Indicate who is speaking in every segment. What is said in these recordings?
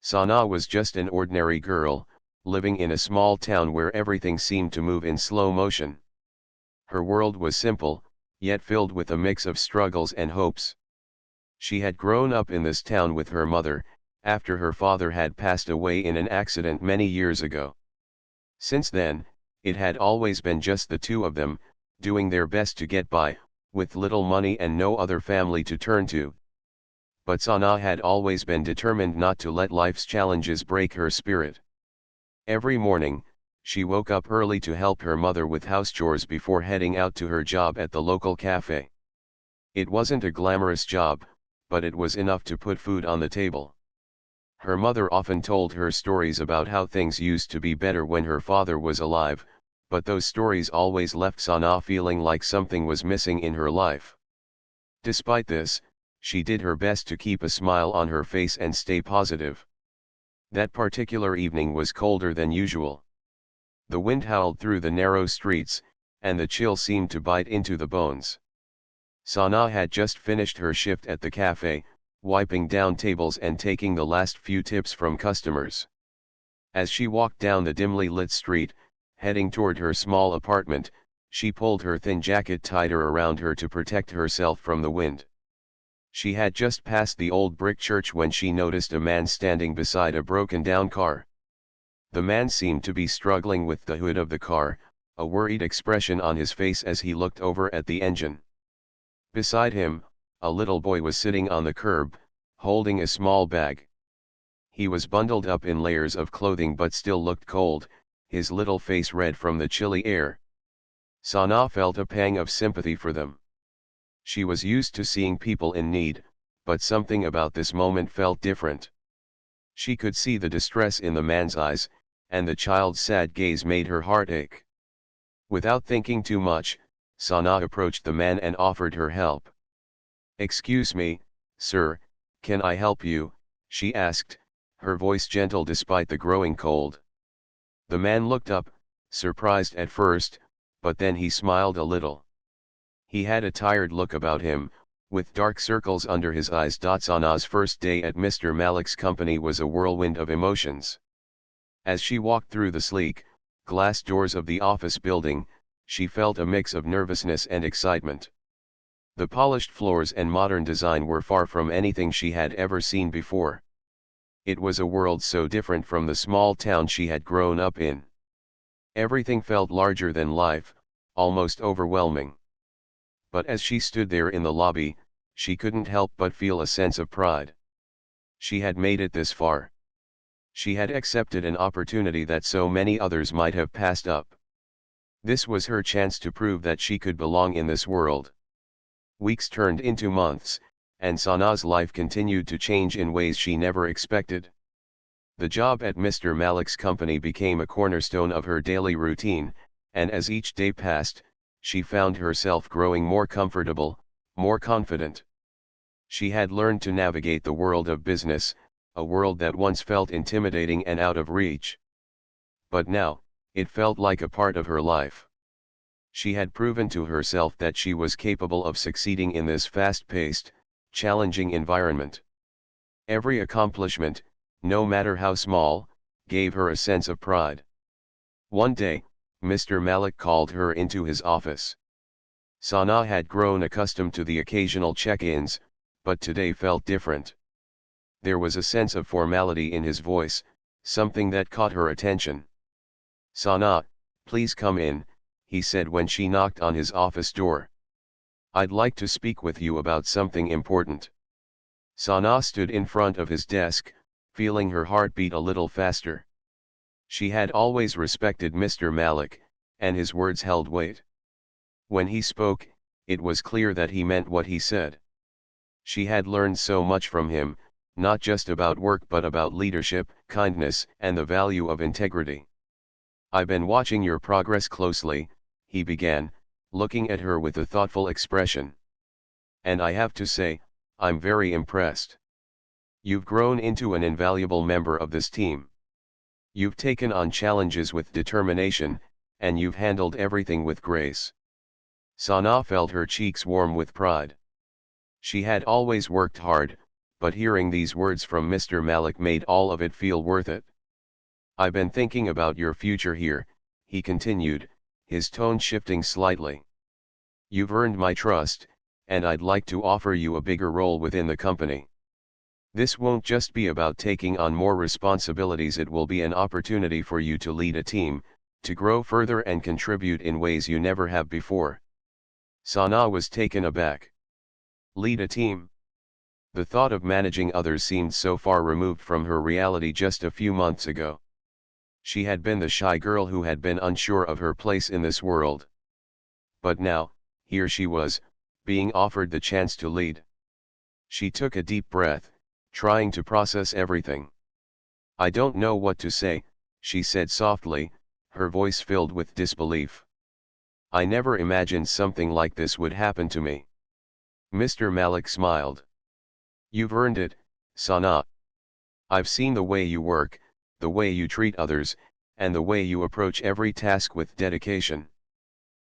Speaker 1: Sana was just an ordinary girl, living in a small town where everything seemed to move in slow motion. Her world was simple, yet filled with a mix of struggles and hopes. She had grown up in this town with her mother, after her father had passed away in an accident many years ago. Since then, it had always been just the two of them, doing their best to get by, with little money and no other family to turn to. But Sana had always been determined not to let life's challenges break her spirit. Every morning, she woke up early to help her mother with house chores before heading out to her job at the local cafe. It wasn't a glamorous job, but it was enough to put food on the table. Her mother often told her stories about how things used to be better when her father was alive, but those stories always left Sana feeling like something was missing in her life. Despite this, she did her best to keep a smile on her face and stay positive. That particular evening was colder than usual. The wind howled through the narrow streets, and the chill seemed to bite into the bones. Sana had just finished her shift at the cafe, wiping down tables and taking the last few tips from customers. As she walked down the dimly lit street, heading toward her small apartment, she pulled her thin jacket tighter around her to protect herself from the wind. She had just passed the old brick church when she noticed a man standing beside a broken-down car. The man seemed to be struggling with the hood of the car, a worried expression on his face as he looked over at the engine. Beside him, a little boy was sitting on the curb, holding a small bag. He was bundled up in layers of clothing but still looked cold, his little face red from the chilly air. Sana felt a pang of sympathy for them. She was used to seeing people in need, but something about this moment felt different. She could see the distress in the man's eyes, and the child's sad gaze made her heart ache. Without thinking too much, Sana approached the man and offered her help. "Excuse me, sir, can I help you?" she asked, her voice gentle despite the growing cold. The man looked up, surprised at first, but then he smiled a little. He had a tired look about him, with dark circles under his eyes. Sana's first day at Mr. Malik's company was a whirlwind of emotions. As she walked through the sleek, glass doors of the office building, she felt a mix of nervousness and excitement. The polished floors and modern design were far from anything she had ever seen before. It was a world so different from the small town she had grown up in. Everything felt larger than life, almost overwhelming. But as she stood there in the lobby, she couldn't help but feel a sense of pride. She had made it this far. She had accepted an opportunity that so many others might have passed up. This was her chance to prove that she could belong in this world. Weeks turned into months, and Sana's life continued to change in ways she never expected. The job at Mr. Malik's company became a cornerstone of her daily routine, and as each day passed, she found herself growing more comfortable, more confident. She had learned to navigate the world of business, a world that once felt intimidating and out of reach. But now, it felt like a part of her life. She had proven to herself that she was capable of succeeding in this fast-paced, challenging environment. Every accomplishment, no matter how small, gave her a sense of pride. One day, Mr. Malik called her into his office. Sana had grown accustomed to the occasional check-ins, but today felt different. There was a sense of formality in his voice, something that caught her attention. "Sana, please come in," he said when she knocked on his office door. "I'd like to speak with you about something important." Sana stood in front of his desk, feeling her heart beat a little faster. She had always respected Mr. Malik, and his words held weight. When he spoke, it was clear that he meant what he said. She had learned so much from him, not just about work but about leadership, kindness, and the value of integrity. "I've been watching your progress closely," he began, looking at her with a thoughtful expression. "And I have to say, I'm very impressed. You've grown into an invaluable member of this team. You've taken on challenges with determination, and you've handled everything with grace." Sana felt her cheeks warm with pride. She had always worked hard, but hearing these words from Mr. Malik made all of it feel worth it. "I've been thinking about your future here," he continued, his tone shifting slightly. "You've earned my trust, and I'd like to offer you a bigger role within the company. This won't just be about taking on more responsibilities, it will be an opportunity for you to lead a team, to grow further and contribute in ways you never have before." Sana was taken aback. Lead a team? The thought of managing others seemed so far removed from her reality just a few months ago. She had been the shy girl who had been unsure of her place in this world. But now, here she was, being offered the chance to lead. She took a deep breath, trying to process everything. "I don't know what to say," she said softly, her voice filled with disbelief. "I never imagined something like this would happen to me." Mr. Malik smiled. "You've earned it, Sana. I've seen the way you work, the way you treat others, and the way you approach every task with dedication.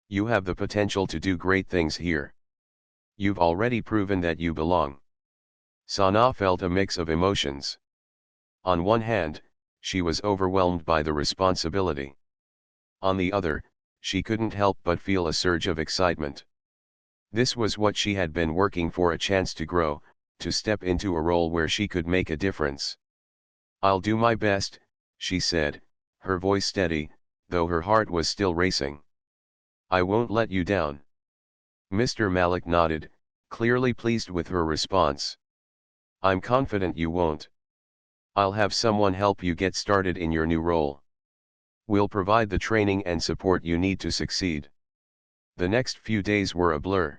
Speaker 1: You have the potential to do great things here. You've already proven that you belong." Sana felt a mix of emotions. On one hand, she was overwhelmed by the responsibility. On the other, she couldn't help but feel a surge of excitement. This was what she had been working for, a chance to grow, to step into a role where she could make a difference. "I'll do my best," she said, her voice steady, though her heart was still racing. "I won't let you down." Mr. Malik nodded, clearly pleased with her response. "I'm confident you won't. I'll have someone help you get started in your new role. We'll provide the training and support you need to succeed." The next few days were a blur.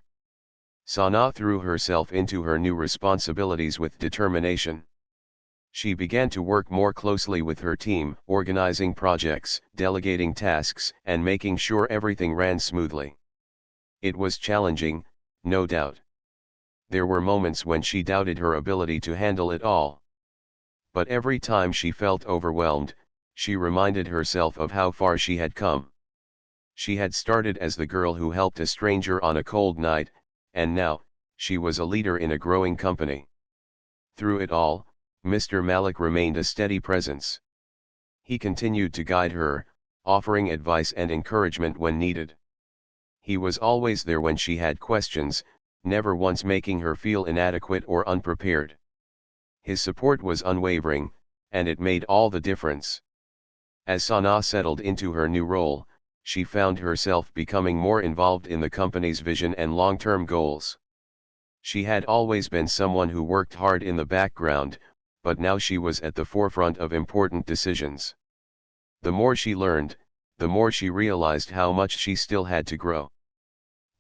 Speaker 1: Sana threw herself into her new responsibilities with determination. She began to work more closely with her team, organizing projects, delegating tasks, and making sure everything ran smoothly. It was challenging, no doubt. There were moments when she doubted her ability to handle it all. But every time she felt overwhelmed, she reminded herself of how far she had come. She had started as the girl who helped a stranger on a cold night, and now, she was a leader in a growing company. Through it all, Mr. Malik remained a steady presence. He continued to guide her, offering advice and encouragement when needed. He was always there when she had questions, never once making her feel inadequate or unprepared. His support was unwavering, and it made all the difference. As Sana settled into her new role, she found herself becoming more involved in the company's vision and long-term goals. She had always been someone who worked hard in the background, but now she was at the forefront of important decisions. The more she learned, the more she realized how much she still had to grow.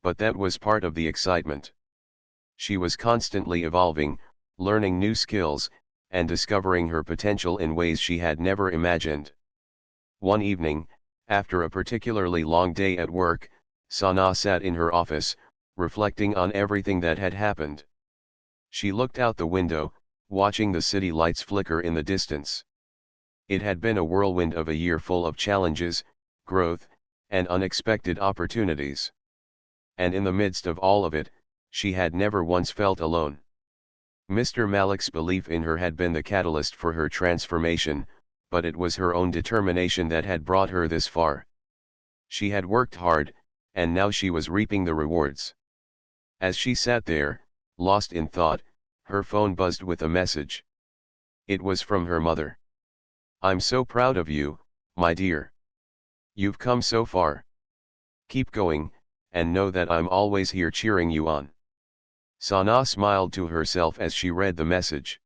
Speaker 1: But that was part of the excitement. She was constantly evolving, learning new skills, and discovering her potential in ways she had never imagined. One evening, after a particularly long day at work, Sana sat in her office, reflecting on everything that had happened. She looked out the window, watching the city lights flicker in the distance. It had been a whirlwind of a year full of challenges, growth, and unexpected opportunities. And in the midst of all of it, she had never once felt alone. Mr. Malik's belief in her had been the catalyst for her transformation, but it was her own determination that had brought her this far. She had worked hard, and now she was reaping the rewards. As she sat there, lost in thought, her phone buzzed with a message. It was from her mother. "I'm so proud of you, my dear. You've come so far. Keep going, and know that I'm always here cheering you on." Sana smiled to herself as she read the message.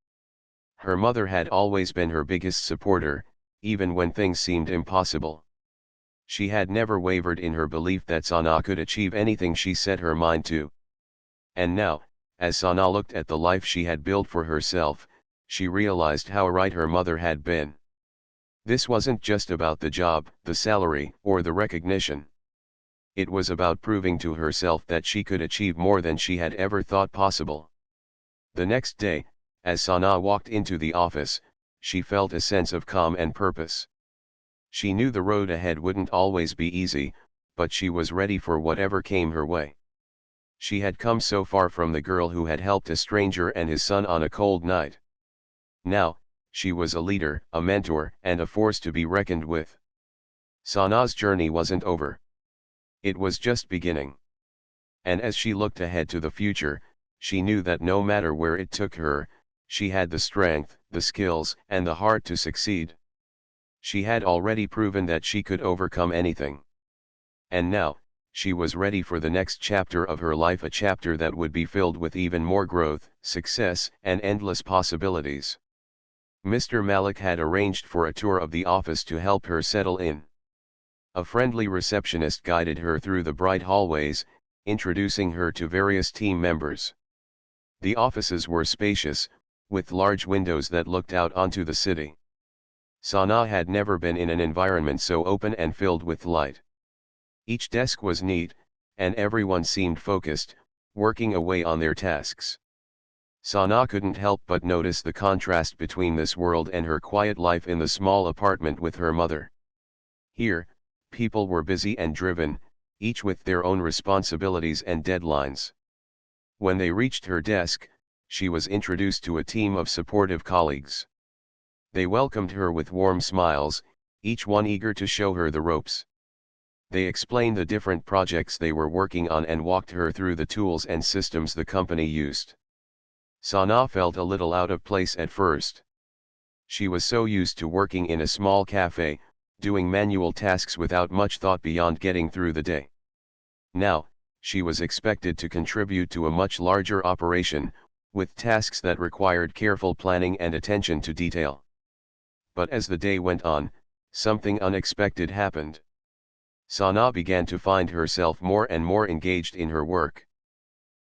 Speaker 1: Her mother had always been her biggest supporter, even when things seemed impossible. She had never wavered in her belief that Sana could achieve anything she set her mind to. And now, as Sana looked at the life she had built for herself, she realized how right her mother had been. This wasn't just about the job, the salary, or the recognition. It was about proving to herself that she could achieve more than she had ever thought possible. The next day, as Sana walked into the office, she felt a sense of calm and purpose. She knew the road ahead wouldn't always be easy, but she was ready for whatever came her way. She had come so far from the girl who had helped a stranger and his son on a cold night. Now, she was a leader, a mentor, and a force to be reckoned with. Sana's journey wasn't over. It was just beginning. And as she looked ahead to the future, she knew that no matter where it took her, she had the strength, the skills, and the heart to succeed. She had already proven that she could overcome anything. And now, she was ready for the next chapter of her life, a chapter that would be filled with even more growth, success, and endless possibilities. Mr. Malik had arranged for a tour of the office to help her settle in. A friendly receptionist guided her through the bright hallways, introducing her to various team members. The offices were spacious, with large windows that looked out onto the city. Sana had never been in an environment so open and filled with light. Each desk was neat, and everyone seemed focused, working away on their tasks. Sana couldn't help but notice the contrast between this world and her quiet life in the small apartment with her mother. Here, people were busy and driven, each with their own responsibilities and deadlines. When they reached her desk, she was introduced to a team of supportive colleagues. They welcomed her with warm smiles, each one eager to show her the ropes. They explained the different projects they were working on and walked her through the tools and systems the company used. Sana felt a little out of place at first. She was so used to working in a small cafe, doing manual tasks without much thought beyond getting through the day. Now, she was expected to contribute to a much larger operation, with tasks that required careful planning and attention to detail. But as the day went on, something unexpected happened. Sana began to find herself more and more engaged in her work.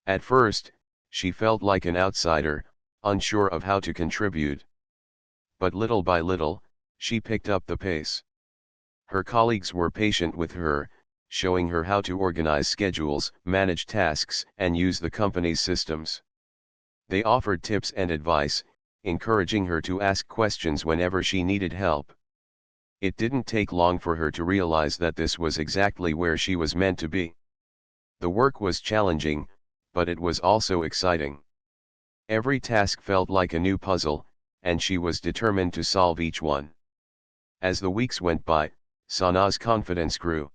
Speaker 1: At first, she felt like an outsider, unsure of how to contribute. But little by little, she picked up the pace. Her colleagues were patient with her, showing her how to organize schedules, manage tasks, and use the company's systems. They offered tips and advice, encouraging her to ask questions whenever she needed help. It didn't take long for her to realize that this was exactly where she was meant to be. The work was challenging, but it was also exciting. Every task felt like a new puzzle, and she was determined to solve each one. As the weeks went by, Sana's confidence grew.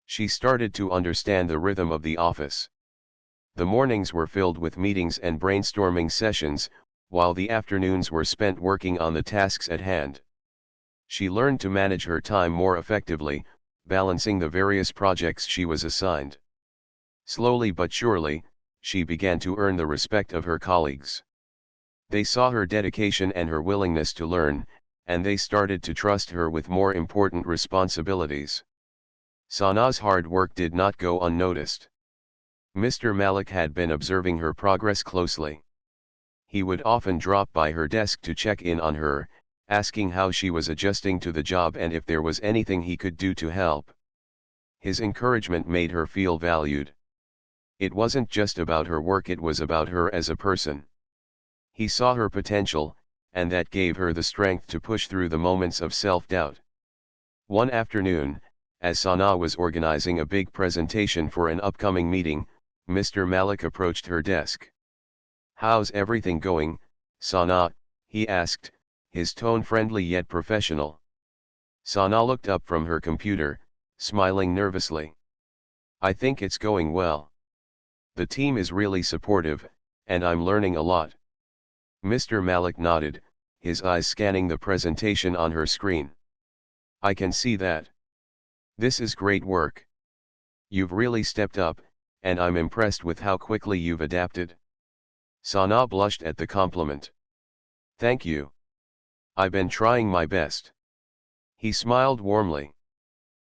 Speaker 1: She started to understand the rhythm of the office. The mornings were filled with meetings and brainstorming sessions, while the afternoons were spent working on the tasks at hand. She learned to manage her time more effectively, balancing the various projects she was assigned. Slowly but surely, she began to earn the respect of her colleagues. They saw her dedication and her willingness to learn, and they started to trust her with more important responsibilities. Sana's hard work did not go unnoticed. Mr. Malik had been observing her progress closely. He would often drop by her desk to check in on her, asking how she was adjusting to the job and if there was anything he could do to help. His encouragement made her feel valued. It wasn't just about her work, it was about her as a person. He saw her potential, and that gave her the strength to push through the moments of self-doubt. One afternoon, as Sana was organizing a big presentation for an upcoming meeting, Mr. Malik approached her desk. "How's everything going, Sana?" he asked, his tone friendly yet professional. Sana looked up from her computer, smiling nervously. "I think it's going well. The team is really supportive, and I'm learning a lot." Mr. Malik nodded, his eyes scanning the presentation on her screen. "I can see that. This is great work. You've really stepped up, and I'm impressed with how quickly you've adapted." Sana blushed at the compliment. "Thank you. I've been trying my best." He smiled warmly.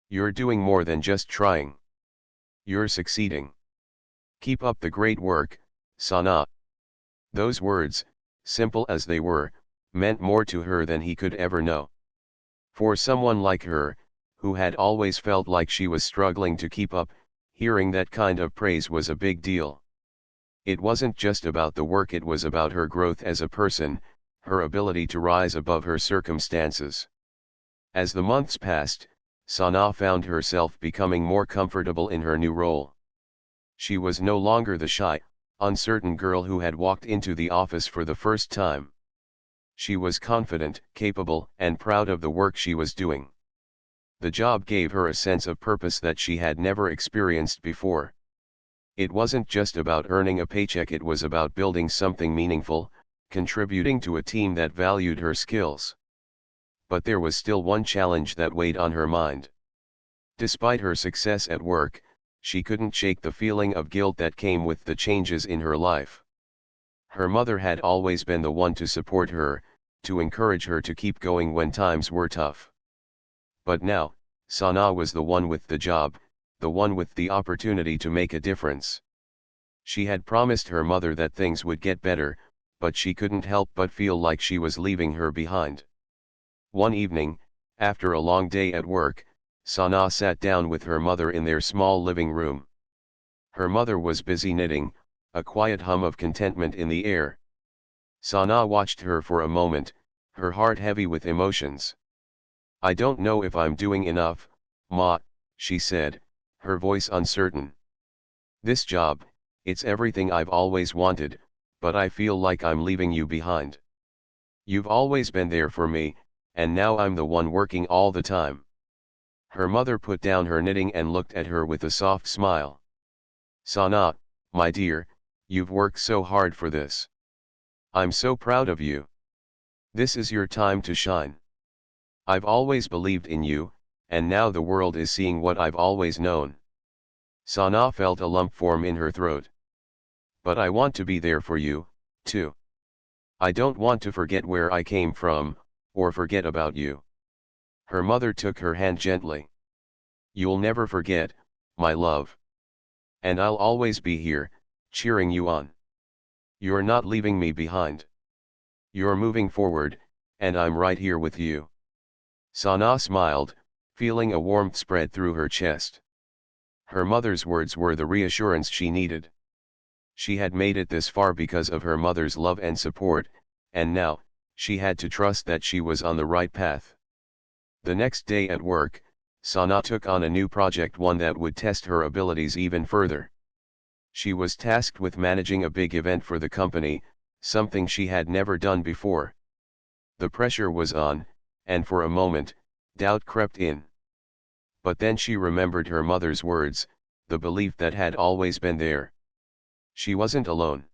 Speaker 1: "You're doing more than just trying. You're succeeding. Keep up the great work, Sana." Those words, simple as they were, meant more to her than he could ever know. For someone like her, who had always felt like she was struggling to keep up, hearing that kind of praise was a big deal. It wasn't just about the work, it was about her growth as a person, her ability to rise above her circumstances. As the months passed, Sana found herself becoming more comfortable in her new role. She was no longer the shy, uncertain girl who had walked into the office for the first time. She was confident, capable, and proud of the work she was doing. The job gave her a sense of purpose that she had never experienced before. It wasn't just about earning a paycheck, it was about building something meaningful, contributing to a team that valued her skills. But there was still one challenge that weighed on her mind. Despite her success at work, she couldn't shake the feeling of guilt that came with the changes in her life. Her mother had always been the one to support her, to encourage her to keep going when times were tough. But now, Sana was the one with the job, the one with the opportunity to make a difference. She had promised her mother that things would get better, but she couldn't help but feel like she was leaving her behind. One evening, after a long day at work, Sana sat down with her mother in their small living room. Her mother was busy knitting, a quiet hum of contentment in the air. Sana watched her for a moment, her heart heavy with emotions. "I don't know if I'm doing enough, Ma," she said, her voice uncertain. "This job, it's everything I've always wanted, but I feel like I'm leaving you behind. You've always been there for me, and now I'm the one working all the time." Her mother put down her knitting and looked at her with a soft smile. "Sana, my dear, you've worked so hard for this. I'm so proud of you. This is your time to shine. I've always believed in you, and now the world is seeing what I've always known." Sana felt a lump form in her throat. "But I want to be there for you, too. I don't want to forget where I came from, or forget about you." Her mother took her hand gently. "You'll never forget, my love. And I'll always be here, cheering you on. You're not leaving me behind. You're moving forward, and I'm right here with you." Sana smiled, feeling a warmth spread through her chest. Her mother's words were the reassurance she needed. She had made it this far because of her mother's love and support, and now, she had to trust that she was on the right path. The next day at work, Sana took on a new project, one that would test her abilities even further. She was tasked with managing a big event for the company, something she had never done before. The pressure was on, and for a moment, doubt crept in. But then she remembered her mother's words, the belief that had always been there. She wasn't alone.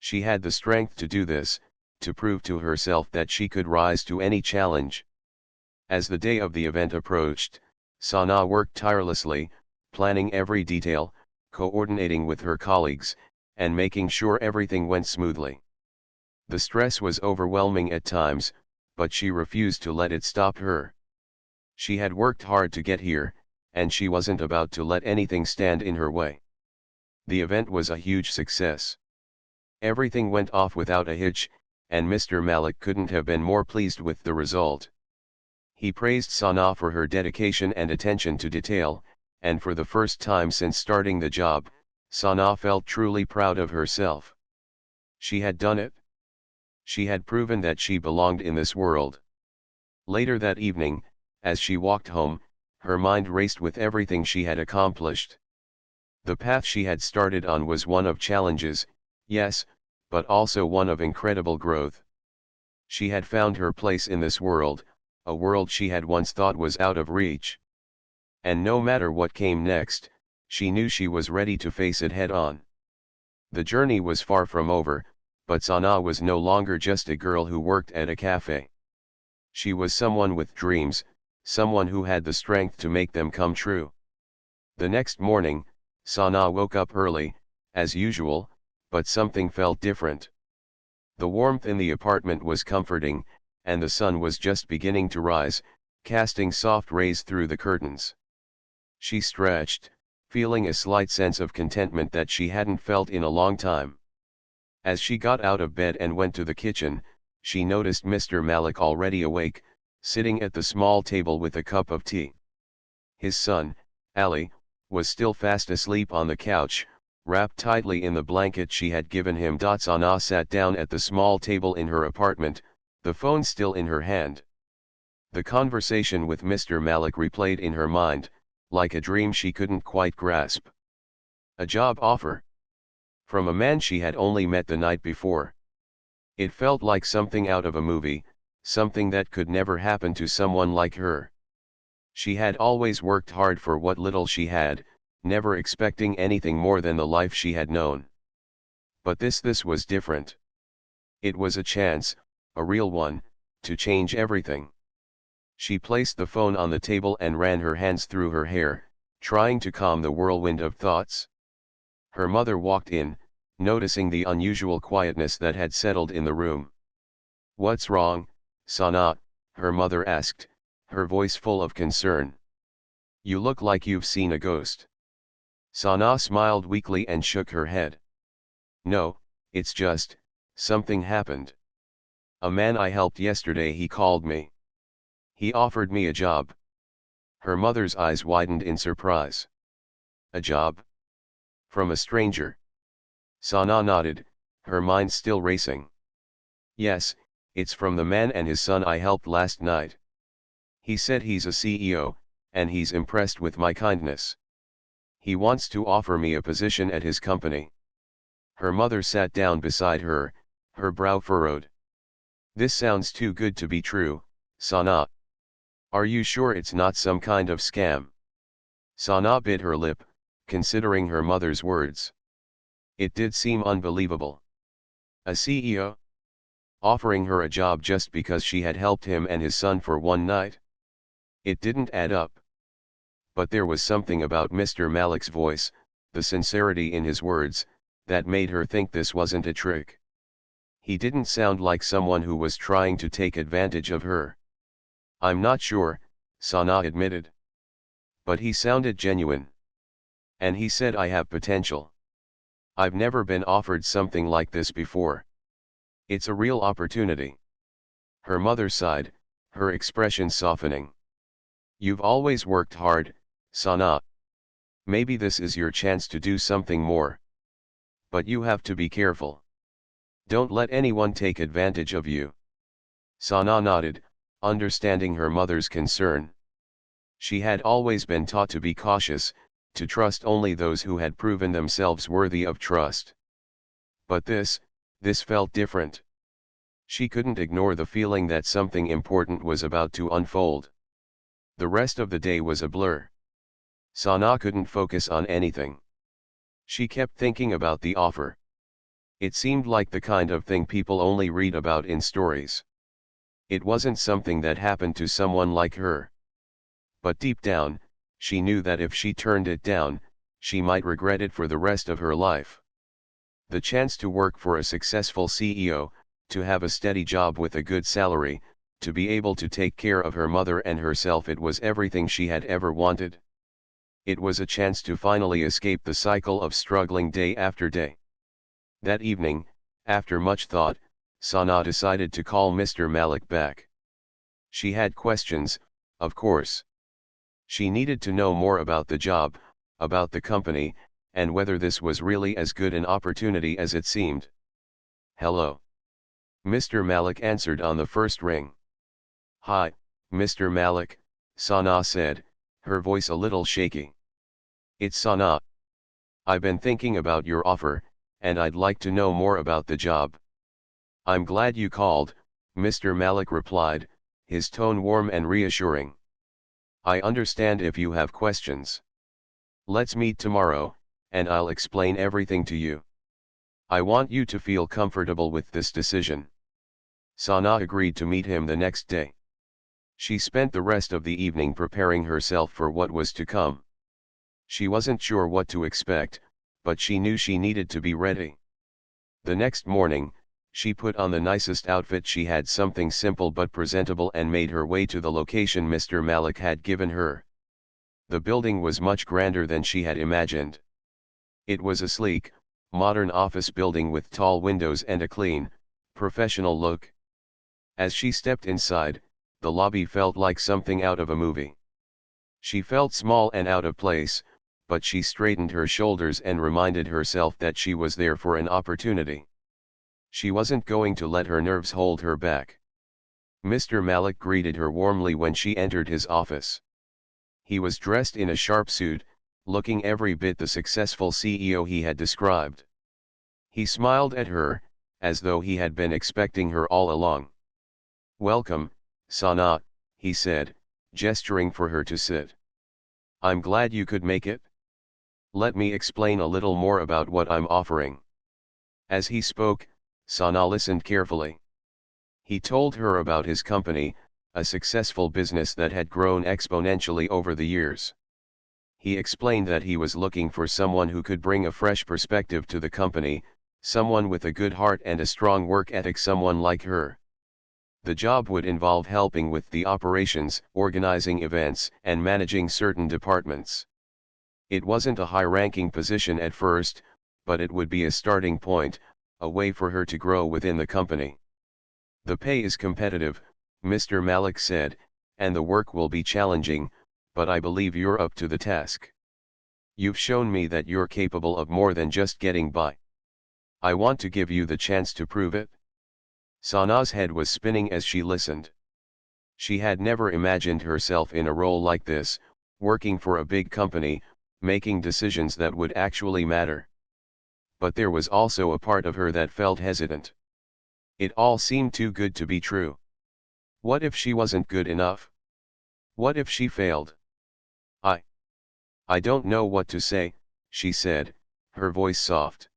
Speaker 1: She had the strength to do this, to prove to herself that she could rise to any challenge. As the day of the event approached, Sana worked tirelessly, planning every detail, coordinating with her colleagues, and making sure everything went smoothly. The stress was overwhelming at times, but she refused to let it stop her. She had worked hard to get here, and she wasn't about to let anything stand in her way. The event was a huge success. Everything went off without a hitch, and Mr. Malik couldn't have been more pleased with the result. He praised Sana for her dedication and attention to detail, and for the first time since starting the job, Sana felt truly proud of herself. She had done it. She had proven that she belonged in this world. Later that evening, as she walked home, her mind raced with everything she had accomplished. The path she had started on was one of challenges, yes, but also one of incredible growth. She had found her place in this world, a world she had once thought was out of reach. And no matter what came next, she knew she was ready to face it head on. The journey was far from over, but Sana was no longer just a girl who worked at a cafe. She was someone with dreams, someone who had the strength to make them come true. The next morning, Sana woke up early, as usual, but something felt different. The warmth in the apartment was comforting, and the sun was just beginning to rise, casting soft rays through the curtains. She stretched, feeling a slight sense of contentment that she hadn't felt in a long time. As she got out of bed and went to the kitchen, she noticed Mr. Malik already awake, sitting at the small table with a cup of tea. His son, Ali, was still fast asleep on the couch, wrapped tightly in the blanket she had given him. Sana sat down at the small table in her apartment, the phone still in her hand. The conversation with Mr. Malik replayed in her mind, like a dream she couldn't quite grasp. A job offer. From a man she had only met the night before. It felt like something out of a movie, something that could never happen to someone like her. She had always worked hard for what little she had, never expecting anything more than the life she had known. But this was different. It was a chance, a real one, to change everything. She placed the phone on the table and ran her hands through her hair, trying to calm the whirlwind of thoughts. Her mother walked in, noticing the unusual quietness that had settled in the room. "What's wrong, Sana?" her mother asked, her voice full of concern. "You look like you've seen a ghost." Sana smiled weakly and shook her head. "No, it's just, something happened. A man I helped yesterday, he called me. He offered me a job." Her mother's eyes widened in surprise. "A job? From a stranger?" Sana nodded, her mind still racing. "Yes, it's from the man and his son I helped last night. He said he's a CEO, and he's impressed with my kindness. He wants to offer me a position at his company." Her mother sat down beside her, her brow furrowed. "This sounds too good to be true, Sana. Are you sure it's not some kind of scam?" Sana bit her lip, considering her mother's words. It did seem unbelievable. A CEO? Offering her a job just because she had helped him and his son for one night? It didn't add up. But there was something about Mr. Malik's voice, the sincerity in his words, that made her think this wasn't a trick. He didn't sound like someone who was trying to take advantage of her. "I'm not sure," Sana admitted. "But he sounded genuine. And he said I have potential. I've never been offered something like this before. It's a real opportunity." Her mother sighed, her expression softening. "You've always worked hard, Sana. Maybe this is your chance to do something more. But you have to be careful. Don't let anyone take advantage of you." Sana nodded, understanding her mother's concern. She had always been taught to be cautious, to trust only those who had proven themselves worthy of trust. But this felt different. She couldn't ignore the feeling that something important was about to unfold. The rest of the day was a blur. Sana couldn't focus on anything. She kept thinking about the offer. It seemed like the kind of thing people only read about in stories. It wasn't something that happened to someone like her. But deep down, she knew that if she turned it down, she might regret it for the rest of her life. The chance to work for a successful CEO, to have a steady job with a good salary, to be able to take care of her mother and herself, it was everything she had ever wanted. It was a chance to finally escape the cycle of struggling day after day. That evening, after much thought, Sana decided to call Mr. Malik back. She had questions, of course. She needed to know more about the job, about the company, and whether this was really as good an opportunity as it seemed. "Hello." Mr. Malik answered on the first ring. "Hi, Mr. Malik," Sana said, her voice a little shaky. "It's Sana. I've been thinking about your offer, and I'd like to know more about the job." "I'm glad you called," Mr. Malik replied, his tone warm and reassuring. "I understand if you have questions. Let's meet tomorrow, and I'll explain everything to you. I want you to feel comfortable with this decision." Sana agreed to meet him the next day. She spent the rest of the evening preparing herself for what was to come. She wasn't sure what to expect, but she knew she needed to be ready. The next morning, she put on the nicest outfit she had, something simple but presentable, and made her way to the location Mr. Malik had given her. The building was much grander than she had imagined. It was a sleek, modern office building with tall windows and a clean, professional look. As she stepped inside, the lobby felt like something out of a movie. She felt small and out of place, but she straightened her shoulders and reminded herself that she was there for an opportunity. She wasn't going to let her nerves hold her back. Mr. Malik greeted her warmly when she entered his office. He was dressed in a sharp suit, looking every bit the successful CEO he had described. He smiled at her, as though he had been expecting her all along. "Welcome, Sana," he said, gesturing for her to sit. "I'm glad you could make it. Let me explain a little more about what I'm offering." As he spoke, Sana listened carefully. He told her about his company, a successful business that had grown exponentially over the years. He explained that he was looking for someone who could bring a fresh perspective to the company, someone with a good heart and a strong work ethic, someone like her. The job would involve helping with the operations, organizing events, and managing certain departments. It wasn't a high-ranking position at first, but it would be a starting point, a way for her to grow within the company. "The pay is competitive," Mr. Malik said, "and the work will be challenging, but I believe you're up to the task. You've shown me that you're capable of more than just getting by. I want to give you the chance to prove it." Sana's head was spinning as she listened. She had never imagined herself in a role like this, working for a big company, making decisions that would actually matter. But there was also a part of her that felt hesitant. It all seemed too good to be true. What if she wasn't good enough? What if she failed? I I don't know what to say," she said, her voice soft.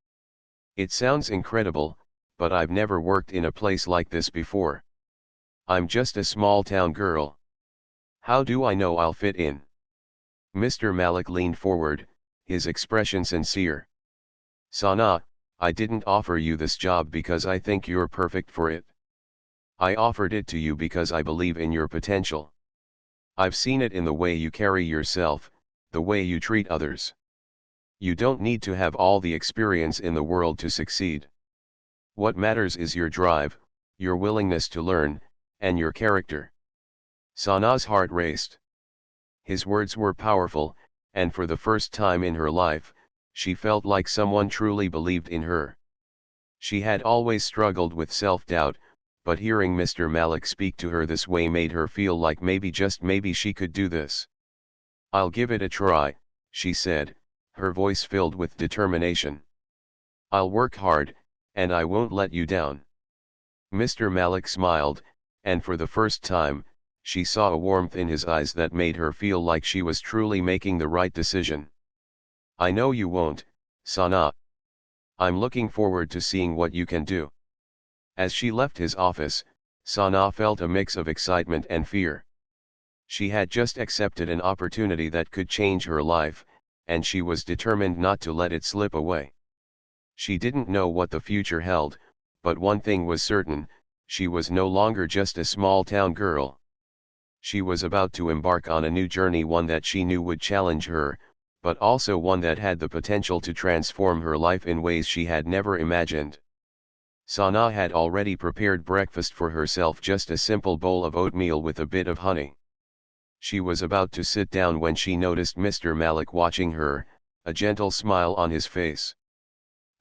Speaker 1: "It sounds incredible, but I've never worked in a place like this before. I'm just a small-town girl. How do I know I'll fit in?" Mr. Malik leaned forward, his expression sincere. "Sana, I didn't offer you this job because I think you're perfect for it. I offered it to you because I believe in your potential. I've seen it in the way you carry yourself, the way you treat others. You don't need to have all the experience in the world to succeed. What matters is your drive, your willingness to learn, and your character." Sana's heart raced. His words were powerful, and for the first time in her life, she felt like someone truly believed in her. She had always struggled with self-doubt, but hearing Mr. Malik speak to her this way made her feel like maybe, just maybe, she could do this. "I'll give it a try," she said, her voice filled with determination. "I'll work hard, and I won't let you down." Mr. Malik smiled, and for the first time, she saw a warmth in his eyes that made her feel like she was truly making the right decision. "I know you won't, Sana. I'm looking forward to seeing what you can do." As she left his office, Sana felt a mix of excitement and fear. She had just accepted an opportunity that could change her life, and she was determined not to let it slip away. She didn't know what the future held, but one thing was certain: she was no longer just a small-town girl. She was about to embark on a new journey, one that she knew would challenge her, but also one that had the potential to transform her life in ways she had never imagined. Sana had already prepared breakfast for herself, just a simple bowl of oatmeal with a bit of honey. She was about to sit down when she noticed Mr. Malik watching her, a gentle smile on his face.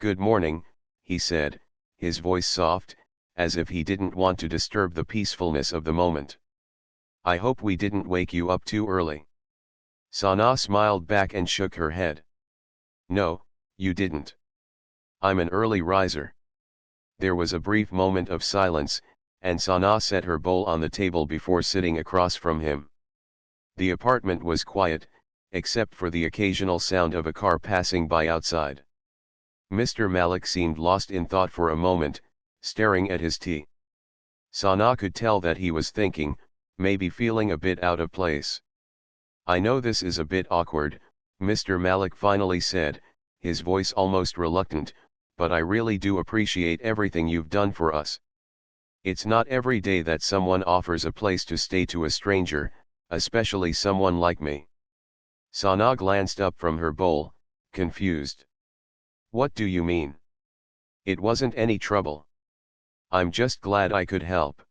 Speaker 1: "Good morning," he said, his voice soft, as if he didn't want to disturb the peacefulness of the moment. "I hope we didn't wake you up too early." Sana smiled back and shook her head. "No, you didn't. I'm an early riser." There was a brief moment of silence, and Sana set her bowl on the table before sitting across from him. The apartment was quiet, except for the occasional sound of a car passing by outside. Mr. Malik seemed lost in thought for a moment, staring at his tea. Sana could tell that he was thinking, maybe feeling a bit out of place. "I know this is a bit awkward," Mr. Malik finally said, his voice almost reluctant, "but I really do appreciate everything you've done for us. It's not every day that someone offers a place to stay to a stranger, especially someone like me." Sana glanced up from her bowl, confused. "What do you mean? It wasn't any trouble. I'm just glad I could help."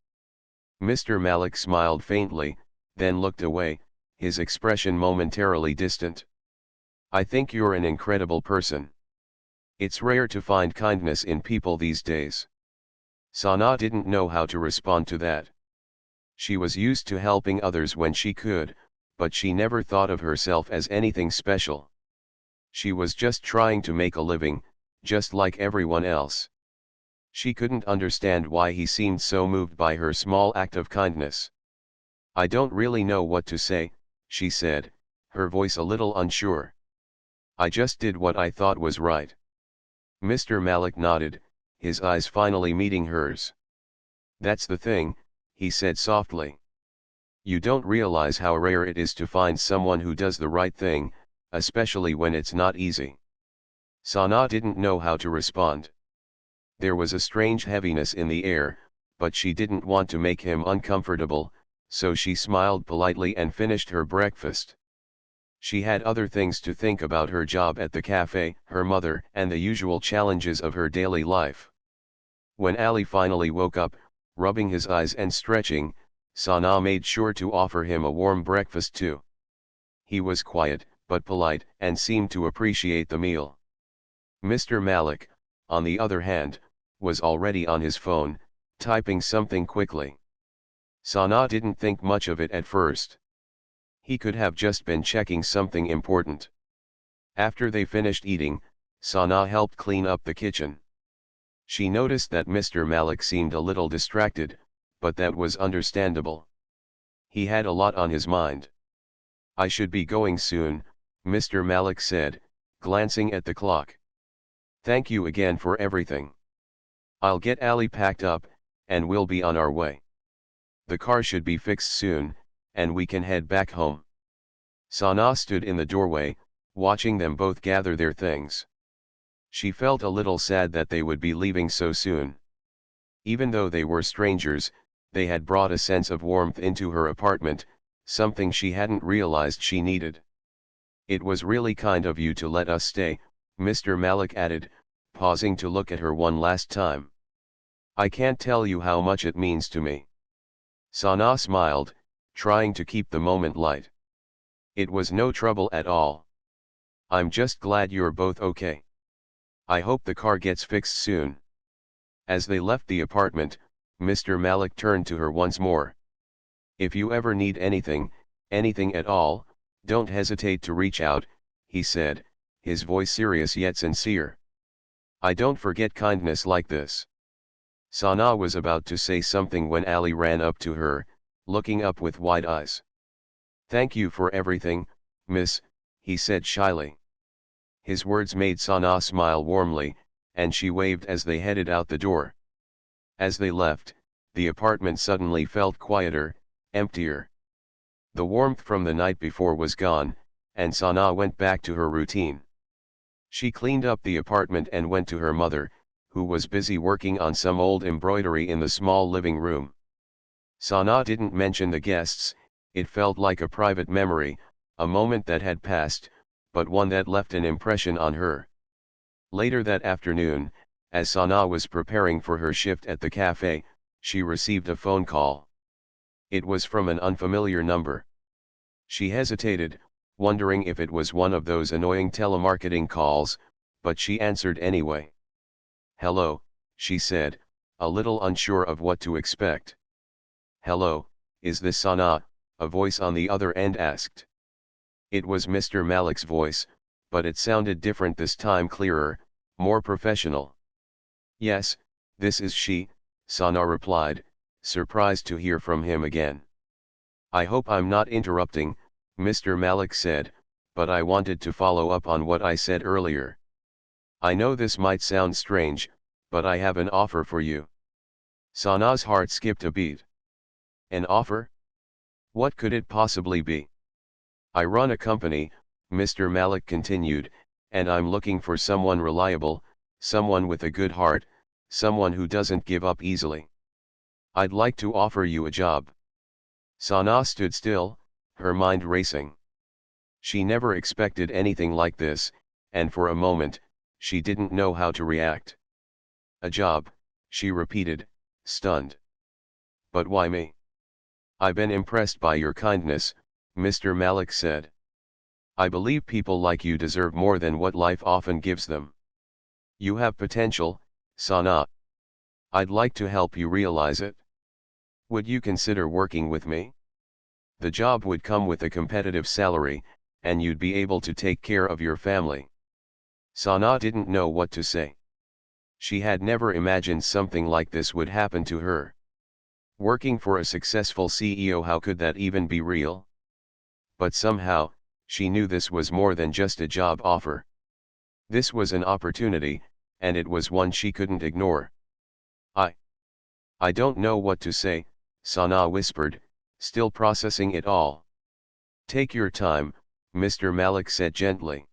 Speaker 1: Mr. Malik smiled faintly, then looked away, his expression momentarily distant. "I think you're an incredible person. It's rare to find kindness in people these days." Sana didn't know how to respond to that. She was used to helping others when she could, but she never thought of herself as anything special. She was just trying to make a living, just like everyone else. She couldn't understand why he seemed so moved by her small act of kindness. "I don't really know what to say," she said, her voice a little unsure. "I just did what I thought was right." Mr. Malik nodded, his eyes finally meeting hers. "That's the thing," he said softly. "You don't realize how rare it is to find someone who does the right thing, especially when it's not easy." Sana didn't know how to respond. There was a strange heaviness in the air, but she didn't want to make him uncomfortable, so she smiled politely and finished her breakfast. She had other things to think about: her job at the cafe, her mother, and the usual challenges of her daily life. When Ali finally woke up, rubbing his eyes and stretching, Sana made sure to offer him a warm breakfast too. He was quiet, but polite, and seemed to appreciate the meal. Mr. Malik, on the other hand, was already on his phone, typing something quickly. Sana didn't think much of it at first. He could have just been checking something important. After they finished eating, Sana helped clean up the kitchen. She noticed that Mr. Malik seemed a little distracted, but that was understandable. He had a lot on his mind. "I should be going soon," Mr. Malik said, glancing at the clock. "Thank you again for everything. I'll get Ali packed up, and we'll be on our way. The car should be fixed soon, and we can head back home." Sana stood in the doorway, watching them both gather their things. She felt a little sad that they would be leaving so soon. Even though they were strangers, they had brought a sense of warmth into her apartment, something she hadn't realized she needed. "It was really kind of you to let us stay," Mr. Malik added, pausing to look at her one last time. "I can't tell you how much it means to me." Sana smiled, trying to keep the moment light. "It was no trouble at all. I'm just glad you're both okay. I hope the car gets fixed soon." As they left the apartment, Mr. Malik turned to her once more. "If you ever need anything, anything at all, don't hesitate to reach out," he said, his voice serious yet sincere. "I don't forget kindness like this." Sana was about to say something when Ali ran up to her, looking up with wide eyes. "Thank you for everything, miss," he said shyly. His words made Sana smile warmly, and she waved as they headed out the door. As they left, the apartment suddenly felt quieter, emptier. The warmth from the night before was gone, and Sana went back to her routine. She cleaned up the apartment and went to her mother, who was busy working on some old embroidery in the small living room. Sana didn't mention the guests. It felt like a private memory, a moment that had passed, but one that left an impression on her. Later that afternoon, as Sana was preparing for her shift at the cafe, she received a phone call. It was from an unfamiliar number. She hesitated, wondering if it was one of those annoying telemarketing calls, but she answered anyway. "Hello," she said, a little unsure of what to expect. "Hello, is this Sana?" a voice on the other end asked. It was Mr. Malik's voice, but it sounded different this time, clearer, more professional. "Yes, this is she," Sana replied, surprised to hear from him again. "I hope I'm not interrupting," Mr. Malik said, "but I wanted to follow up on what I said earlier. I know this might sound strange, but I have an offer for you." Sana's heart skipped a beat. "An offer? What could it possibly be?" "I run a company," Mr. Malik continued, "and I'm looking for someone reliable, someone with a good heart, someone who doesn't give up easily. I'd like to offer you a job." Sana stood still, her mind racing. She never expected anything like this, and for a moment, she didn't know how to react. "A job," she repeated, stunned. "But why me?" "I've been impressed by your kindness," Mr. Malik said. "I believe people like you deserve more than what life often gives them. You have potential, Sana. I'd like to help you realize it. Would you consider working with me? The job would come with a competitive salary, and you'd be able to take care of your family." Sana didn't know what to say. She had never imagined something like this would happen to her. Working for a successful CEO, how could that even be real? But somehow, she knew this was more than just a job offer. This was an opportunity, and it was one she couldn't ignore. I I don't know what to say, Sana whispered, still processing it all. Take your time, Mr. Malik said gently.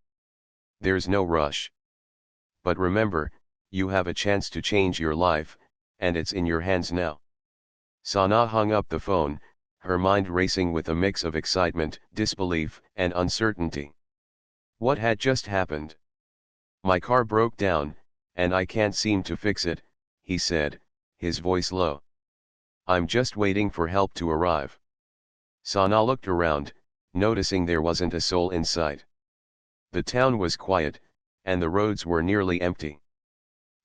Speaker 1: There's no rush. But remember, you have a chance to change your life, and it's in your hands now. Sana hung up the phone, her mind racing with a mix of excitement, disbelief, and uncertainty. What had just happened? My car broke down, and I can't seem to fix it, he said, his voice low. I'm just waiting for help to arrive. Sana looked around, noticing there wasn't a soul in sight. The town was quiet, and the roads were nearly empty.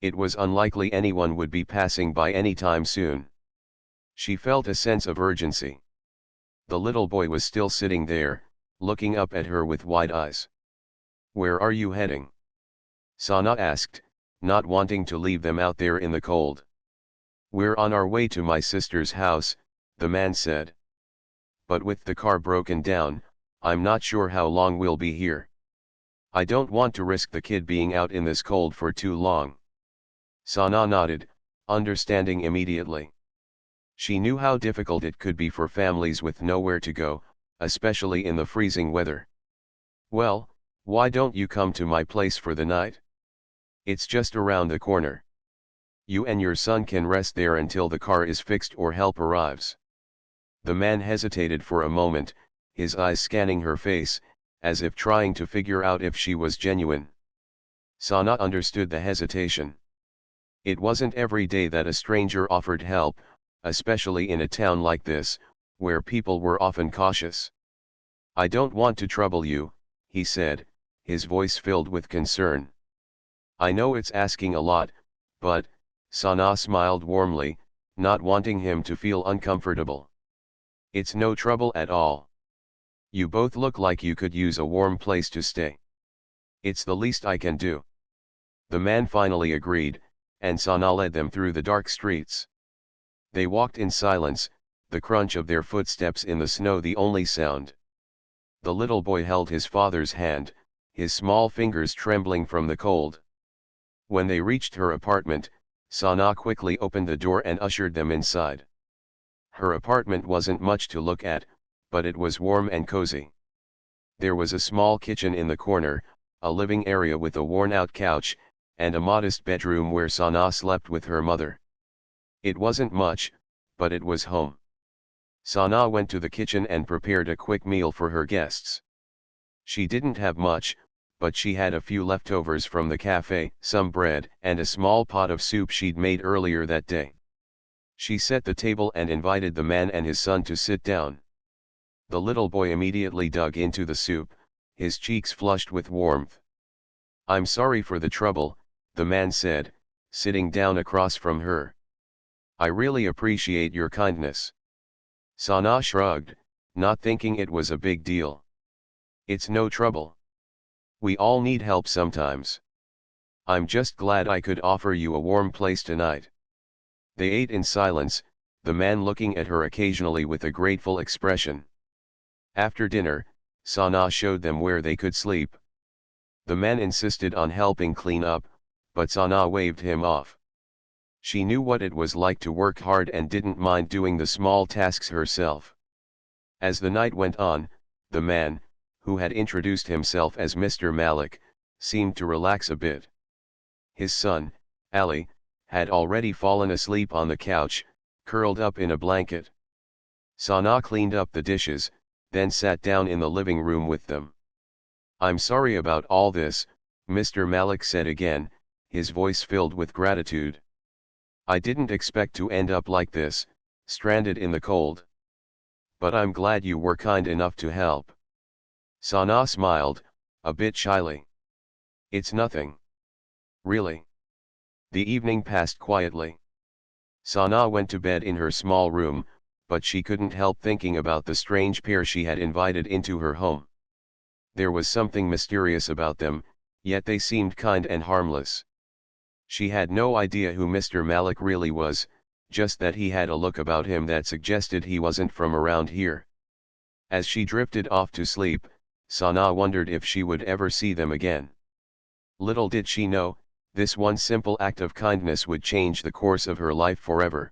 Speaker 1: It was unlikely anyone would be passing by anytime soon. She felt a sense of urgency. The little boy was still sitting there, looking up at her with wide eyes. Where are you heading? Sana asked, not wanting to leave them out there in the cold. We're on our way to my sister's house, the man said. But with the car broken down, I'm not sure how long we'll be here. I don't want to risk the kid being out in this cold for too long. Sana nodded, understanding immediately. She knew how difficult it could be for families with nowhere to go, especially in the freezing weather. Well, why don't you come to my place for the night? It's just around the corner. You and your son can rest there until the car is fixed or help arrives. The man hesitated for a moment, his eyes scanning her face, as if trying to figure out if she was genuine. Sana understood the hesitation. It wasn't every day that a stranger offered help, especially in a town like this, where people were often cautious. I don't want to trouble you, he said, his voice filled with concern. I know it's asking a lot, but, Sana smiled warmly, not wanting him to feel uncomfortable. It's no trouble at all. You both look like you could use a warm place to stay. It's the least I can do. The man finally agreed, and Sana led them through the dark streets. They walked in silence, the crunch of their footsteps in the snow the only sound. The little boy held his father's hand, his small fingers trembling from the cold. When they reached her apartment, Sana quickly opened the door and ushered them inside. Her apartment wasn't much to look at, but it was warm and cozy. There was a small kitchen in the corner, a living area with a worn-out couch, and a modest bedroom where Sana slept with her mother. It wasn't much, but it was home. Sana went to the kitchen and prepared a quick meal for her guests. She didn't have much, but she had a few leftovers from the cafe, some bread, and a small pot of soup she'd made earlier that day. She set the table and invited the man and his son to sit down. The little boy immediately dug into the soup, his cheeks flushed with warmth. I'm sorry for the trouble, the man said, sitting down across from her. I really appreciate your kindness. Sana shrugged, not thinking it was a big deal. It's no trouble. We all need help sometimes. I'm just glad I could offer you a warm place tonight. They ate in silence, the man looking at her occasionally with a grateful expression. After dinner, Sana showed them where they could sleep. The man insisted on helping clean up, but Sana waved him off. She knew what it was like to work hard and didn't mind doing the small tasks herself. As the night went on, the man, who had introduced himself as Mr. Malik, seemed to relax a bit. His son, Ali, had already fallen asleep on the couch, curled up in a blanket. Sana cleaned up the dishes, then sat down in the living room with them. I'm sorry about all this, Mr. Malik said again, his voice filled with gratitude. I didn't expect to end up like this, stranded in the cold. But I'm glad you were kind enough to help. Sana smiled, a bit shyly. It's nothing. Really. The evening passed quietly. Sana went to bed in her small room, but she couldn't help thinking about the strange pair she had invited into her home. There was something mysterious about them, Yet they seemed kind and harmless. She had no idea who Mr. Malik really was, just that he had a look about him that suggested he wasn't from around here. As she drifted off to sleep, Sana wondered if she would ever see them again. Little did she know, this one simple act of kindness would change the course of her life forever.